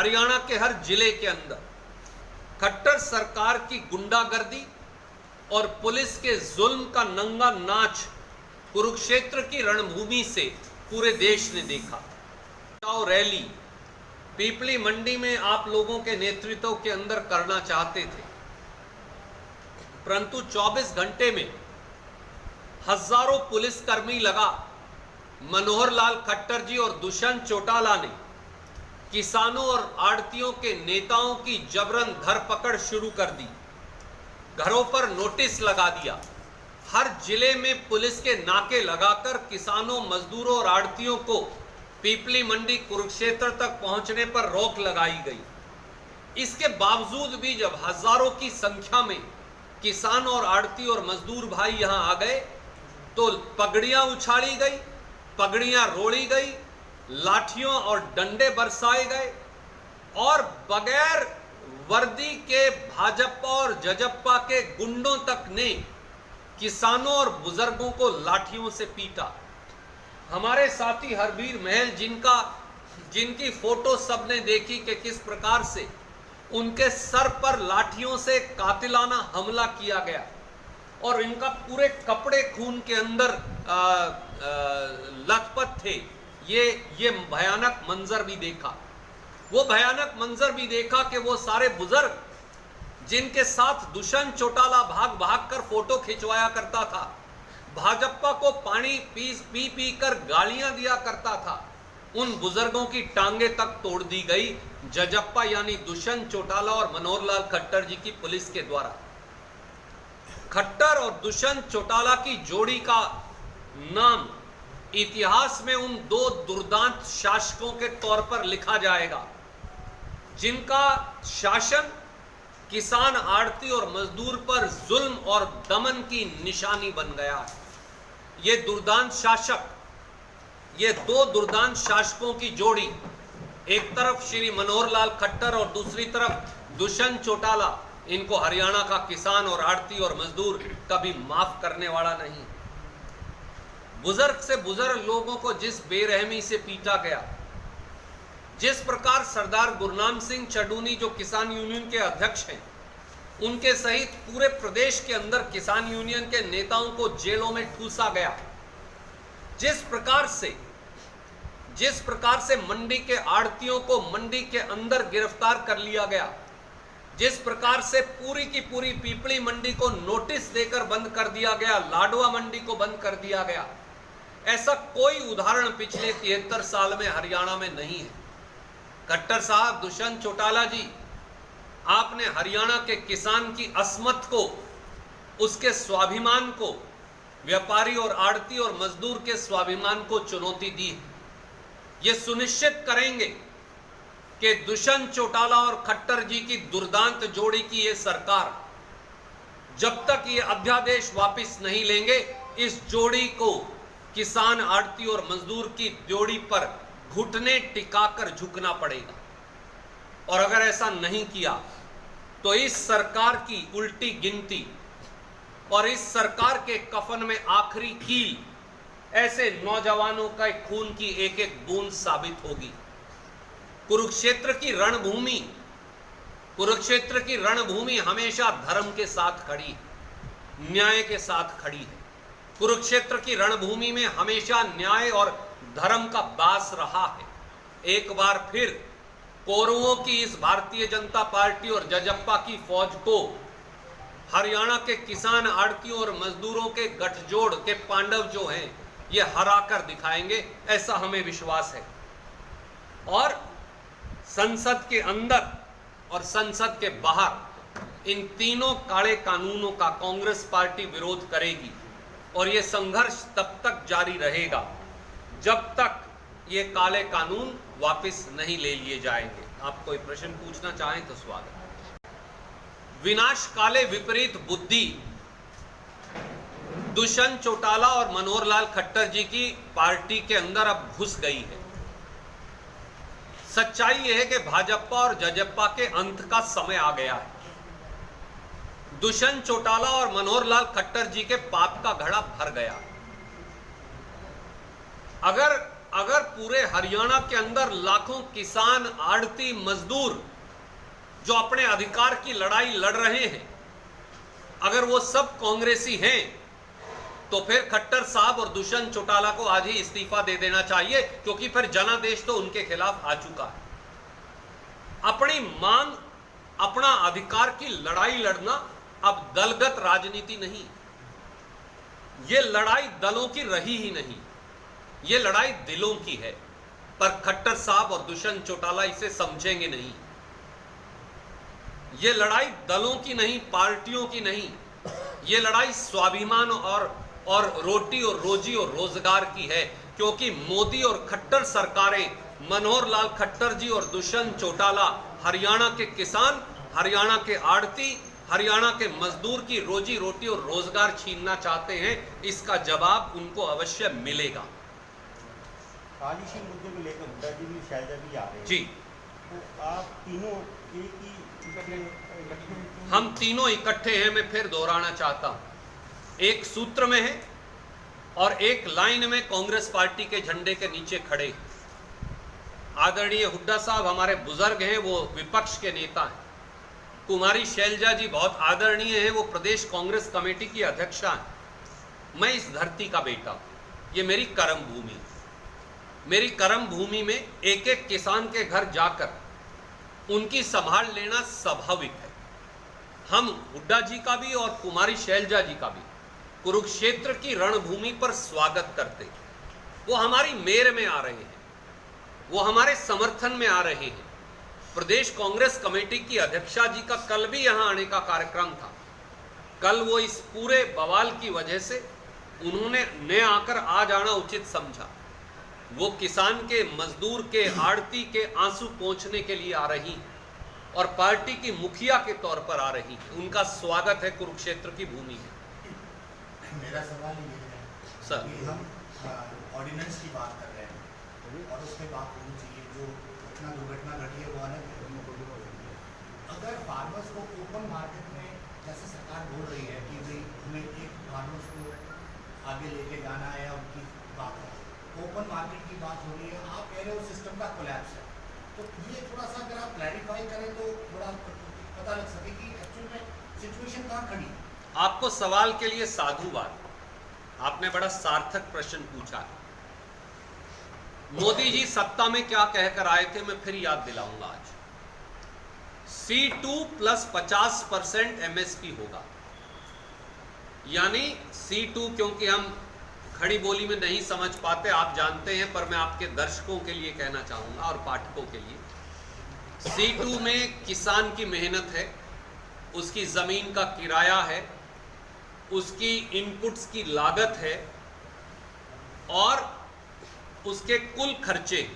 हरियाणा के हर जिले के अंदर खट्टर सरकार की गुंडागर्दी और पुलिस के जुल्म का नंगा नाच कुरुक्षेत्र की रणभूमि से पूरे देश ने देखा। रैली पीपली मंडी में आप लोगों के नेतृत्व के अंदर करना चाहते थे, परंतु 24 घंटे में हजारों पुलिसकर्मी लगा मनोहर लाल खट्टर जी और दुष्यंत चौटाला ने किसानों और आड़तियों के नेताओं की जबरन धरपकड़ शुरू कर दी, घरों पर नोटिस लगा दिया। हर जिले में पुलिस के नाके लगाकर किसानों, मजदूरों और आड़तियों को पीपली मंडी कुरुक्षेत्र तक पहुंचने पर रोक लगाई गई। इसके बावजूद भी जब हजारों की संख्या में किसान और आड़ती और मजदूर भाई यहां आ गए तो पगड़ियां उछाली गई, पगड़ियां रोड़ी गई, लाठियों और डंडे बरसाए गए और बगैर वर्दी के भाजपा और जजप्पा के गुंडों तक ने किसानों और बुजुर्गों को लाठियों से पीटा। हमारे साथी हरबीर महल जिनकी फोटो सबने देखी कि किस प्रकार से उनके सर पर लाठियों से कातिलाना हमला किया गया और इनका पूरे कपड़े खून के अंदर लथपथ थे। ये भयानक मंजर भी देखा। वो भयानक मंजर भी देखा कि वो सारे बुजुर्ग जिनके साथ दुष्यंत चौटाला भाग भाग कर फोटो खिंचवाया करता था, भाजपा को पानी पी कर गालियां दिया करता था, उन बुजुर्गों की टांगे तक तोड़ दी गई जजप्पा यानी दुष्यंत चौटाला और मनोहर लाल खट्टर जी की पुलिस के द्वारा। खट्टर और दुष्यंत चौटाला की जोड़ी का नाम इतिहास में उन दो दुर्दांत शासकों के तौर पर लिखा जाएगा जिनका शासन किसान, आड़ती और मजदूर पर जुल्म और दमन की निशानी बन गया है। ये दुर्दांत शासक, ये दो दुर्दांत शासकों की जोड़ी, एक तरफ श्री मनोहर लाल खट्टर और दूसरी तरफ दुष्यंत चौटाला, इनको हरियाणा का किसान और आड़ती और मजदूर कभी माफ करने वाला नहीं। बुजुर्ग से बुजुर्ग लोगों को जिस बेरहमी से पीटा गया, जिस प्रकार सरदार गुरनाम सिंह चडूनी जो किसान यूनियन के अध्यक्ष हैं, उनके सहित पूरे प्रदेश के अंदर किसान यूनियन के नेताओं को जेलों में ठूसा गया, जिस प्रकार से मंडी के आड़तियों को मंडी के अंदर गिरफ्तार कर लिया गया, जिस प्रकार से पूरी की पूरी पीपली मंडी को नोटिस देकर बंद कर दिया गया, लाडवा मंडी को बंद कर दिया गया, ऐसा कोई उदाहरण पिछले 73 साल में हरियाणा में नहीं है। खट्टर साहब, दुष्यंत चौटाला जी, आपने हरियाणा के किसान की अस्मत को, उसके स्वाभिमान को, व्यापारी और आड़ती और मजदूर के स्वाभिमान को चुनौती दी है। ये सुनिश्चित करेंगे कि दुष्यंत चौटाला और खट्टर जी की दुर्दांत जोड़ी की ये सरकार जब तक ये अध्यादेश वापस नहीं लेंगे, इस जोड़ी को, किसान, आड़ती और मजदूर की जोड़ी पर घुटने टिकाकर झुकना पड़ेगा। और अगर ऐसा नहीं किया तो इस सरकार की उल्टी गिनती और इस सरकार के कफन में आखिरी कील ऐसे नौजवानों का खून की एक एक बूंद साबित होगी। कुरुक्षेत्र की रणभूमि हमेशा धर्म के साथ खड़ी, न्याय के साथ खड़ी है। कुरुक्षेत्र की रणभूमि में हमेशा न्याय और धर्म का बास रहा है। एक बार फिर कौरवों की इस भारतीय जनता पार्टी और जजप्पा की फौज को हरियाणा के किसान, आड़तियों और मजदूरों के गठजोड़ के पांडव जो हैं, ये हराकर दिखाएंगे, ऐसा हमें विश्वास है। और संसद के अंदर और संसद के बाहर इन तीनों काले कानूनों का कांग्रेस पार्टी विरोध करेगी और ये संघर्ष तब तक जारी रहेगा जब तक ये काले कानून वापस नहीं ले लिए जाएंगे। आप कोई प्रश्न पूछना चाहें तो स्वागत। विनाश काले विपरीत बुद्धि दुष्यंत चौटाला और मनोहर लाल खट्टर जी की पार्टी के अंदर अब घुस गई है। सच्चाई यह है कि भाजपा और जजप्पा के अंत का समय आ गया है। दुष्यंत चौटाला और मनोहर लाल खट्टर जी के पाप का घड़ा भर गया। अगर अगर पूरे हरियाणा के अंदर लाखों किसान, आड़ती, मजदूर जो अपने अधिकार की लड़ाई लड़ रहे हैं, अगर वो सब कांग्रेसी हैं, तो फिर खट्टर साहब और दुष्यंत चौटाला को आज ही इस्तीफा दे देना चाहिए, क्योंकि फिर जनादेश तो उनके खिलाफ आ चुका है। अपनी मांग, अपना अधिकार की लड़ाई लड़ना अब दलगत राजनीति नहीं, ये लड़ाई दलों की रही ही नहीं, ये लड़ाई दिलों की है। पर खट्टर साहब और दुष्यंत चौटाला इसे समझेंगे नहीं। ये लड़ाई दलों की नहीं, पार्टियों की नहीं, ये लड़ाई स्वाभिमान और रोटी और रोजी और रोजगार की है। क्योंकि मोदी और खट्टर सरकारें, मनोहर लाल खट्टर जी और दुष्यंत चौटाला हरियाणा के किसान, हरियाणा के आड़ती, हरियाणा के मजदूर की रोजी रोटी और रोजगार छीनना चाहते हैं। इसका जवाब उनको अवश्य मिलेगा। आज इसी मुद्दे को लेकर हुड्डा जी भी, शैलजा भी आ रहे हैं जी, तो आप तीनों एक ही हम तीनों इकट्ठे हैं। मैं फिर दोहराना चाहता हूं, एक सूत्र में है और एक लाइन में कांग्रेस पार्टी के झंडे के नीचे खड़े। आदरणीय हुड्डा साहब हमारे बुजुर्ग हैं, वो विपक्ष के नेता हैं। कुमारी शैलजा जी बहुत आदरणीय हैं, वो प्रदेश कांग्रेस कमेटी की अध्यक्षा हैं। मैं इस धरती का बेटा हूं, ये मेरी कर्म भूमि है। मेरी कर्म भूमि में एक एक किसान के घर जाकर उनकी संभाल लेना स्वाभाविक है। हम हुड्डा जी का भी और कुमारी शैलजा जी का भी कुरुक्षेत्र की रणभूमि पर स्वागत करते हैं। वो हमारी मेर में आ रहे हैं, वो हमारे समर्थन में आ रहे हैं। प्रदेश कांग्रेस कमेटी की अध्यक्षा जी का कल भी यहां आने का कार्यक्रम था। कल वो इस पूरे बवाल की वजह से उन्होंने न आकर आज आना उचित समझा। वो किसान के, मजदूर के, आड़ती के आंसू पोंछने के लिए आ रही हैं और पार्टी की मुखिया के तौर पर आ रही हैं। उनका स्वागत है कुरुक्षेत्र की भूमि में। मेरा सवाल ये है सर कि हम ऑर्डिनेंस की बात कर रहे हैं और उस पर बात होनी चाहिए। जो घटना दुर्घटना घटी है वो अलग है। अगर फार्मर्स को ओपन मार्केट में, जैसे सरकार बोल रही है कि भाई हमें एक फार्मर्स को आगे लेके जाना है, उनकी बात है, ओपन मार्केट की बात हो रही है, आप कह रहे हो सिस्टम का कोलैप्स है, तो ये थोड़ा सा अगर आप क्लैरिफाई करें तो थोड़ा पता लग सके कि एक्चुअल में सिचुएशन कहाँ खड़ी है। आपको सवाल के लिए साधुवाद, आपने बड़ा सार्थक प्रश्न पूछा। मोदी जी सत्ता में क्या कहकर आए थे, मैं फिर याद दिलाऊंगा आज। C2 प्लस 50% MSP होगा, यानी C2, क्योंकि हम खड़ी बोली में नहीं समझ पाते, आप जानते हैं, पर मैं आपके दर्शकों के लिए कहना चाहूंगा और पाठकों के लिए। C2 में किसान की मेहनत है, उसकी जमीन का किराया है, उसकी इनपुट्स की लागत है और उसके कुल खर्चे,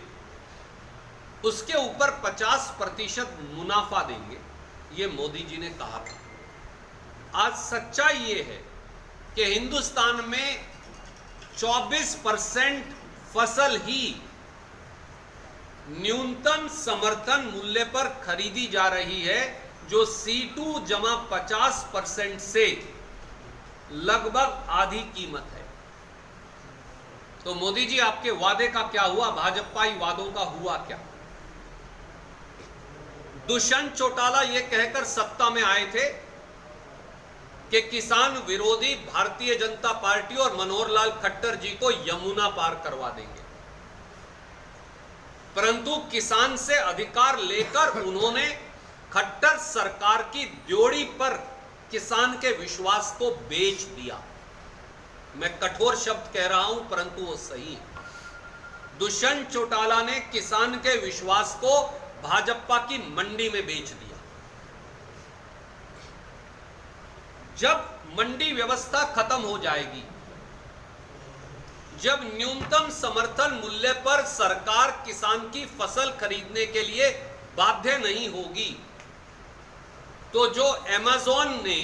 उसके ऊपर 50% मुनाफा देंगे, ये मोदी जी ने कहा था। आज सच्चाई ये है कि हिंदुस्तान में 24% फसल ही न्यूनतम समर्थन मूल्य पर खरीदी जा रही है, जो C2 जमा 50% से लगभग आधी कीमत है। तो मोदी जी आपके वादे का क्या हुआ, भाजपाई वादों का हुआ क्या? दुष्यंत चौटाला ये कहकर सत्ता में आए थे कि किसान विरोधी भारतीय जनता पार्टी और मनोहर लाल खट्टर जी को यमुना पार करवा देंगे, परंतु किसान से अधिकार लेकर उन्होंने खट्टर सरकार की ड्योढ़ी पर किसान के विश्वास को बेच दिया। मैं कठोर शब्द कह रहा हूं, परंतु वो सही है। दुष्यंत चौटाला ने किसान के विश्वास को भाजपा की मंडी में बेच दिया। जब मंडी व्यवस्था खत्म हो जाएगी, जब न्यूनतम समर्थन मूल्य पर सरकार किसान की फसल खरीदने के लिए बाध्य नहीं होगी, तो जो अमेज़न ने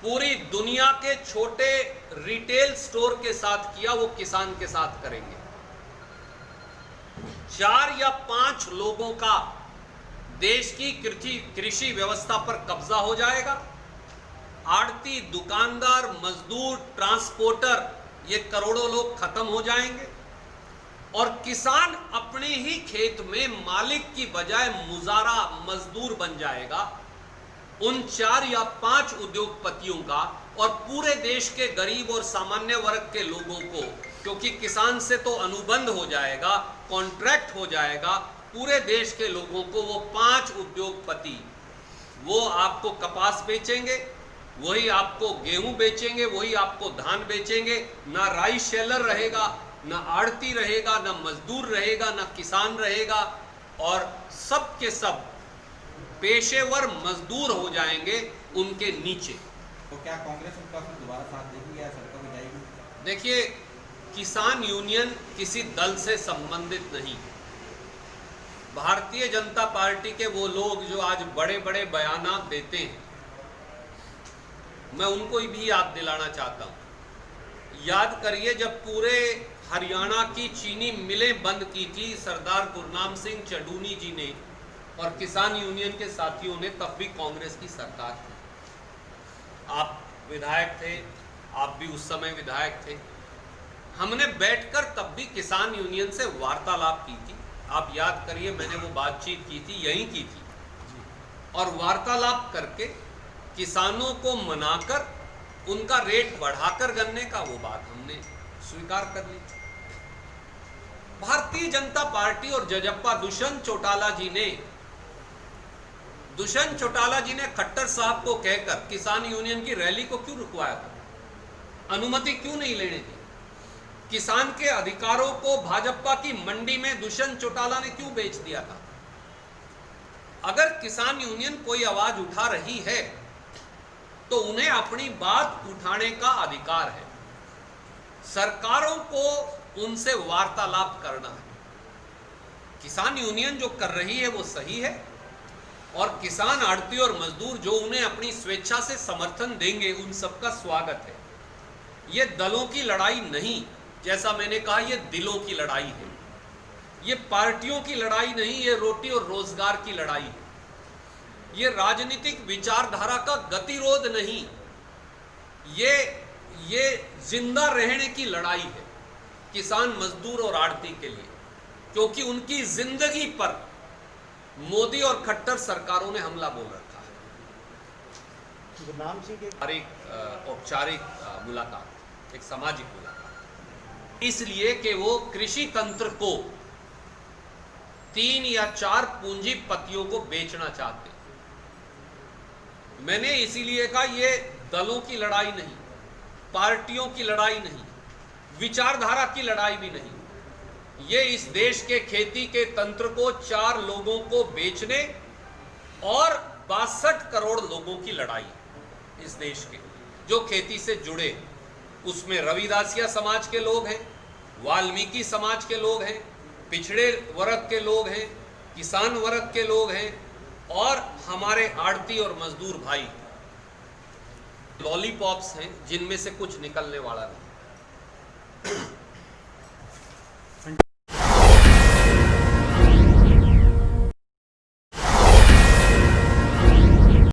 पूरी दुनिया के छोटे रिटेल स्टोर के साथ किया, वो किसान के साथ करेंगे। 4 या 5 लोगों का देश की कृषि व्यवस्था पर कब्जा हो जाएगा। आड़ती, दुकानदार, मजदूर, ट्रांसपोर्टर ये करोड़ों लोग खत्म हो जाएंगे और किसान अपने ही खेत में मालिक की बजाय मुजारा मजदूर बन जाएगा। उन 4 या 5 उद्योगपतियों का और पूरे देश के गरीब और सामान्य वर्ग के लोगों को, क्योंकि किसान से तो अनुबंध हो जाएगा, कॉन्ट्रैक्ट हो जाएगा, पूरे देश के लोगों को वो 5 उद्योगपति वो आपको कपास बेचेंगे, वही आपको गेहूं बेचेंगे, वही आपको धान बेचेंगे। ना राइस शेलर रहेगा, ना आड़ती रहेगा, ना मजदूर रहेगा, ना किसान रहेगा, और सब के सब पेशेवर मजदूर हो जाएंगे उनके नीचे। तो क्या कांग्रेस उनका फिर दोबारा साथ देगी या सरकार में जाएगी? देखिए, किसान यूनियन किसी दल से संबंधित नहीं। भारतीय जनता पार्टी के वो लोग जो आज बड़े बड़े बयानात देते हैं, मैं उनको भी याद दिलाना चाहता हूं। याद करिए, जब पूरे हरियाणा की चीनी मिलें बंद की थी सरदार गुरनाम सिंह चडूनी जी ने और किसान यूनियन के साथियों ने, तब भी कांग्रेस की सरकार थी। आप विधायक थे, आप भी उस समय विधायक थे। हमने बैठकर तब भी किसान यूनियन से वार्तालाप की थी। आप याद करिए, मैंने वो बातचीत की थी, यहीं की थी, और वार्तालाप करके किसानों को मनाकर उनका रेट बढ़ाकर गन्ने का, वो बात हमने स्वीकार कर ली। भारतीय जनता पार्टी और जजप्पा दुष्यंत चौटाला जी ने खट्टर साहब को कहकर किसान यूनियन की रैली को क्यों रुकवाया था? अनुमति क्यों नहीं लेने दी? किसान के अधिकारों को भाजपा की मंडी में दुष्यंत चौटाला ने क्यों बेच दिया था? अगर किसान यूनियन कोई आवाज उठा रही है तो उन्हें अपनी बात उठाने का अधिकार है। सरकारों को उनसे वार्तालाप करना है। किसान यूनियन जो कर रही है वो सही है, और किसान, आड़ती और मजदूर जो उन्हें अपनी स्वेच्छा से समर्थन देंगे, उन सबका स्वागत है। ये दलों की लड़ाई नहीं, जैसा मैंने कहा, ये दिलों की लड़ाई है। ये पार्टियों की लड़ाई नहीं, ये रोटी और रोजगार की लड़ाई है। ये राजनीतिक विचारधारा का गतिरोध नहीं, ये जिंदा रहने की लड़ाई है किसान, मजदूर और आड़ती के लिए, क्योंकि उनकी जिंदगी पर मोदी और खट्टर सरकारों ने हमला बोल रखा है। गुरनाम सिंह के औपचारिक मुलाकात, एक सामाजिक मुलाकात, इसलिए कि वो कृषि तंत्र को 3 या 4 पूंजीपतियों को बेचना चाहते। मैंने इसीलिए कहा, ये दलों की लड़ाई नहीं, पार्टियों की लड़ाई नहीं, विचारधारा की लड़ाई भी नहीं। ये इस देश के खेती के तंत्र को 4 लोगों को बेचने और 62 करोड़ लोगों की लड़ाई है इस देश के जो खेती से जुड़े। उसमें रविदासिया समाज के लोग हैं, वाल्मीकि समाज के लोग हैं, पिछड़े वर्ग के लोग हैं, किसान वर्ग के लोग हैं, और हमारे आड़ती और मजदूर भाई लॉलीपॉप्स हैं जिनमें से कुछ निकलने वाला नहीं।